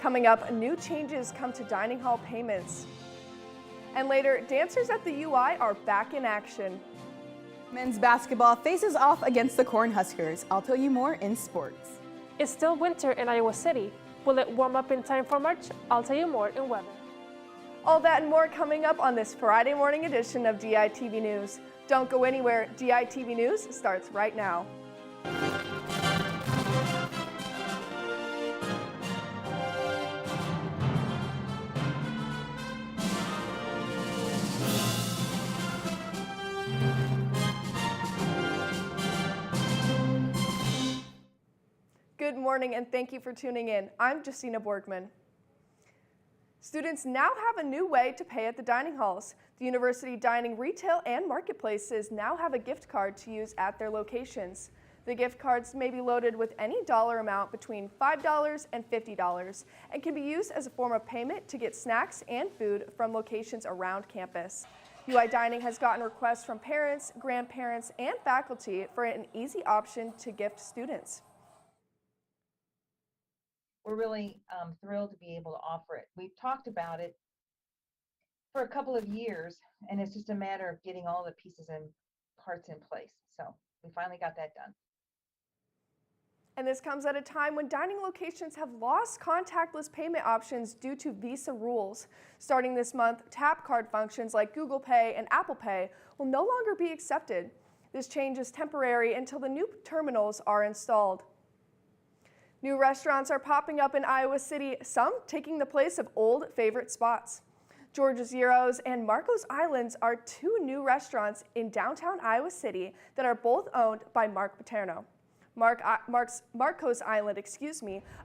Coming up, new changes come to dining hall payments. And later, dancers at the UI are back in action. Men's basketball faces off against the Cornhuskers. I'll tell you more in sports. It's still winter in Iowa City. Will it warm up in time for March? I'll tell you more in weather. All that and more coming up on this Friday morning edition of DITV News. Don't go anywhere. DITV News starts right now. Good morning and thank you for tuning in. I'm Justina Borgman. Students now have a new way to pay at the dining halls. The university dining, retail, and marketplaces now have a gift card to use at their locations. The gift cards may be loaded with any dollar amount between $5 and $50 and can be used as a form of payment to get snacks and food from locations around campus. UI Dining has gotten requests from parents, grandparents, and faculty for an easy option to gift students. We're really thrilled to be able to offer it. We've talked about it for a couple of years, and it's just a matter of getting all the pieces and parts in place. So we finally got that done. And this comes at a time when dining locations have lost contactless payment options due to Visa rules. Starting this month, tap card functions like Google Pay and Apple Pay will no longer be accepted. This change is temporary until the new terminals are installed. New restaurants are popping up in Iowa City, some taking the place of old favorite spots. George's Gyros and Marco's Islands are two new restaurants in downtown Iowa City that are both owned by Mark Paterno. Marco's Island,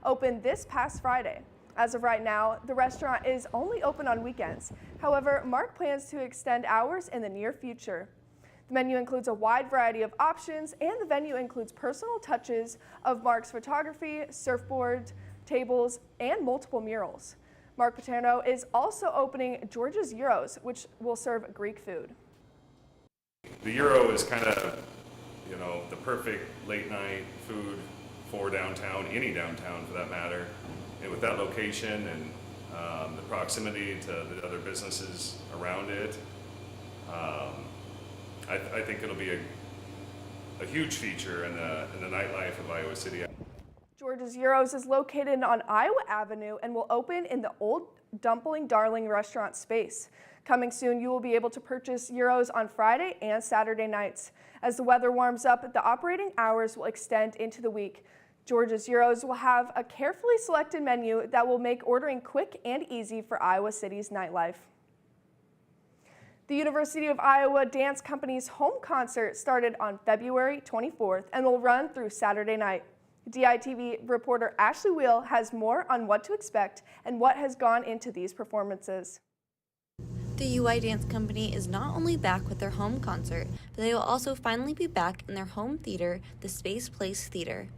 opened this past Friday. As of right now, the restaurant is only open on weekends. However, Mark plans to extend hours in the near future. The menu includes a wide variety of options, and the venue includes personal touches of Mark's photography, surfboard, tables, and multiple murals. Mark Paterno is also opening George's Gyros, which will serve Greek food. The Euro is kind of, the perfect late night food for downtown, any downtown for that matter. And with that location and the proximity to the other businesses around it, I think it'll be a huge feature in the nightlife of Iowa City. George's Gyros is located on Iowa Avenue and will open in the old Dumpling Darling restaurant space. Coming soon, you will be able to purchase gyros on Friday and Saturday nights. As the weather warms up, the operating hours will extend into the week. George's Gyros will have a carefully selected menu that will make ordering quick and easy for Iowa City's nightlife. The University of Iowa Dance Company's home concert started on February 24th and will run through Saturday night. DITV reporter Ashley Wheel has more on what to expect and what has gone into these performances. The UI Dance Company is not only back with their home concert, but they will also finally be back in their home theater, the Space Place Theater.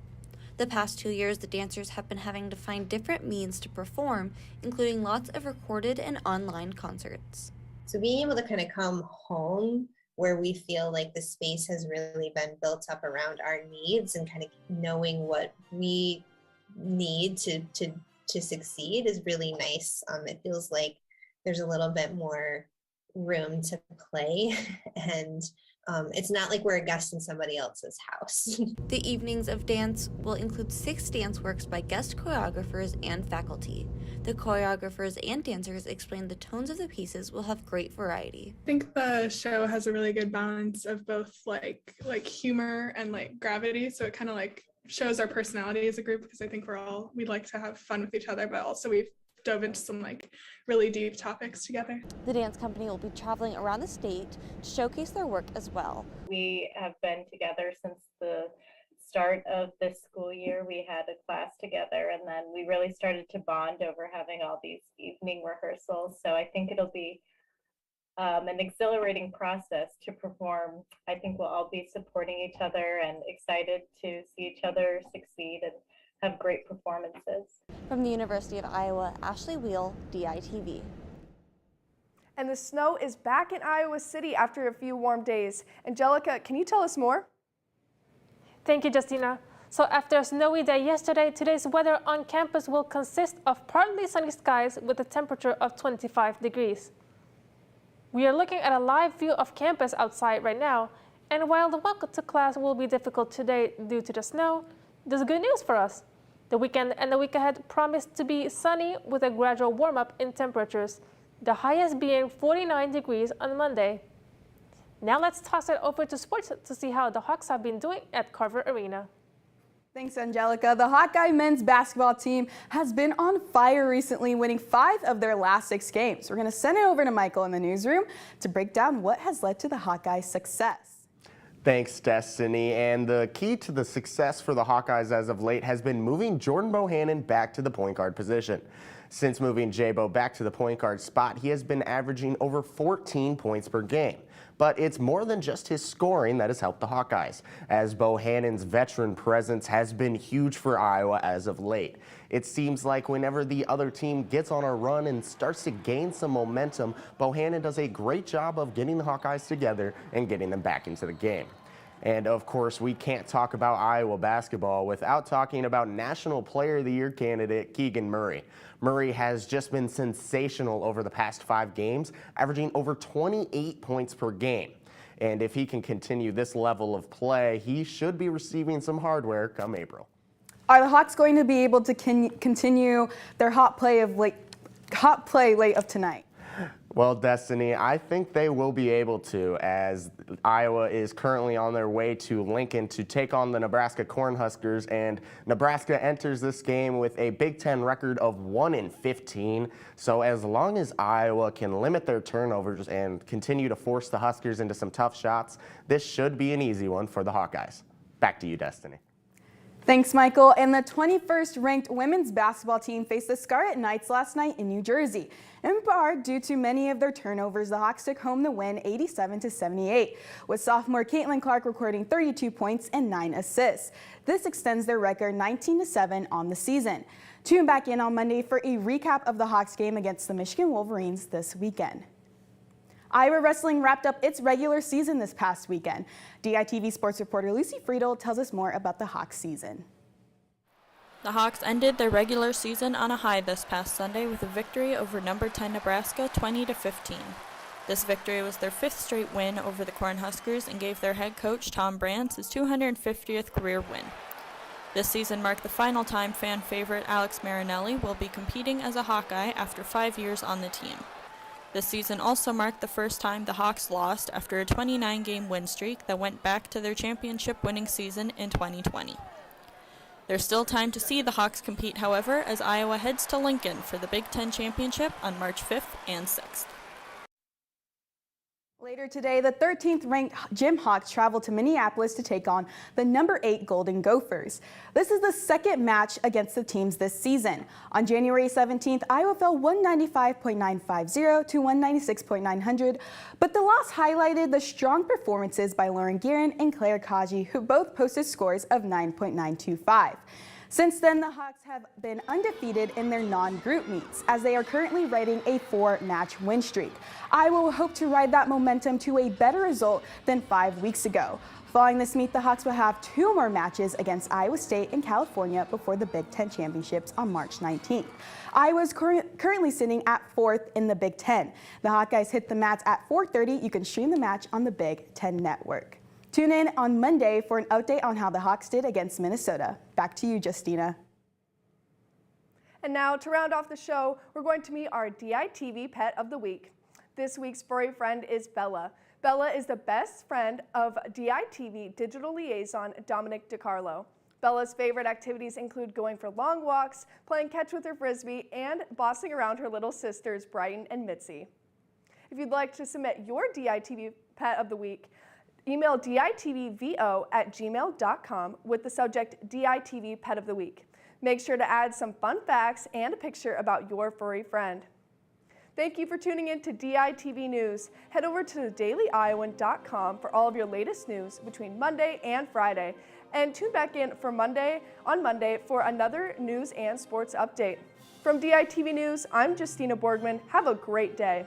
The past 2 years, the dancers have been having to find different means to perform, including lots of recorded and online concerts. So being able to kind of come home where we feel like the space has really been built up around our needs and kind of knowing what we need to succeed is really nice. It feels like there's a little bit more room to play and it's not like we're a guest in somebody else's house. The evenings of dance will include 6 dance works by guest choreographers and faculty. The choreographers and dancers explain the tones of the pieces will have great variety. I think the show has a really good balance of both like humor and gravity, so it kind of shows our personality as a group, because I think we'd like to have fun with each other, but also we've dove into some really deep topics together. The dance company will be traveling around the state to showcase their work as well. We have been together since the start of this school year. We had a class together, and then we really started to bond over having all these evening rehearsals. So I think it'll be an exhilarating process to perform. I think we'll all be supporting each other and excited to see each other succeed and have great performances. From the University of Iowa, Ashley Wheel, DITV. And the snow is back in Iowa City after a few warm days. Angelica, can you tell us more? Thank you, Justina. So after a snowy day yesterday, today's weather on campus will consist of partly sunny skies with a temperature of 25 degrees. We are looking at a live view of campus outside right now, and while the walk to class will be difficult today due to the snow, there's good news for us. The weekend and the week ahead promise to be sunny with a gradual warm-up in temperatures, the highest being 49 degrees on Monday. Now let's toss it over to sports to see how the Hawks have been doing at Carver Arena. Thanks, Angelica. The Hawkeye men's basketball team has been on fire recently, winning 5 of their last 6 games. We're going to send it over to Michael in the newsroom to break down what has led to the Hawkeyes' success. Thanks, Destiny. And the key to the success for the Hawkeyes as of late has been moving Jordan Bohannon back to the point guard position. Since moving J-Bo back to the point guard spot, he has been averaging over 14 points per game. But it's more than just his scoring that has helped the Hawkeyes, as Bohannon's veteran presence has been huge for Iowa as of late. It seems like whenever the other team gets on a run and starts to gain some momentum, Bohannon does a great job of getting the Hawkeyes together and getting them back into the game. And of course, we can't talk about Iowa basketball without talking about National Player of the Year candidate Keegan Murray. Murray has just been sensational over the past 5 games, averaging over 28 points per game. And if he can continue this level of play, he should be receiving some hardware come April. Are the Hawks going to be able to continue their hot play late of tonight? Well, Destiny, I think they will be able to, as Iowa is currently on their way to Lincoln to take on the Nebraska Cornhuskers, and Nebraska enters this game with a Big Ten record of 1-15. So as long as Iowa can limit their turnovers and continue to force the Huskers into some tough shots, this should be an easy one for the Hawkeyes. Back to you, Destiny. Thanks, Michael. And the 21st ranked women's basketball team faced the Scarlet Knights last night in New Jersey. In part due to many of their turnovers, the Hawks took home the win 87-78, with sophomore Caitlin Clark recording 32 points and 9 assists. This extends their record 19-7 on the season. Tune back in on Monday for a recap of the Hawks game against the Michigan Wolverines this weekend. Iowa wrestling wrapped up its regular season this past weekend. DITV sports reporter Lucy Friedel tells us more about the Hawks season. The Hawks ended their regular season on a high this past Sunday with a victory over number 10 Nebraska 20-15. This victory was their 5th straight win over the Cornhuskers and gave their head coach Tom Brands his 250th career win. This season marked the final time fan favorite Alex Marinelli will be competing as a Hawkeye after 5 years on the team. This season also marked the first time the Hawks lost after a 29-game win streak that went back to their championship-winning season in 2020. There's still time to see the Hawks compete, however, as Iowa heads to Lincoln for the Big Ten Championship on March 5th and 6th. Later today, the 13th ranked Jim Hawks travel to Minneapolis to take on the number 8 Golden Gophers. This is the second match against the teams this season. On January 17th, Iowa fell 195.950 to 196.900, but the loss highlighted the strong performances by Lauren Guerin and Claire Kaji, who both posted scores of 9.925. Since then, the Hawks have been undefeated in their non-group meets, as they are currently riding a 4-match win streak. Iowa will hope to ride that momentum to a better result than 5 weeks ago. Following this meet, the Hawks will have 2 more matches against Iowa State and California before the Big Ten Championships on March 19th. Iowa is currently sitting at 4th in the Big Ten. The Hawkeyes hit the mats at 4:30. You can stream the match on the Big Ten Network. Tune in on Monday for an update on how the Hawks did against Minnesota. Back to you, Justina. And now, to round off the show, we're going to meet our DITV Pet of the Week. This week's furry friend is Bella. Bella is the best friend of DITV digital liaison Dominic DiCarlo. Bella's favorite activities include going for long walks, playing catch with her frisbee, and bossing around her little sisters, Brighton and Mitzi. If you'd like to submit your DITV Pet of the Week, email ditvvo@gmail.com with the subject DITV Pet of the Week. Make sure to add some fun facts and a picture about your furry friend. Thank you for tuning in to DITV News. Head over to thedailyiowan.com for all of your latest news between Monday and Friday. And tune back in for Monday for another news and sports update. From DITV News, I'm Justina Borgman. Have a great day.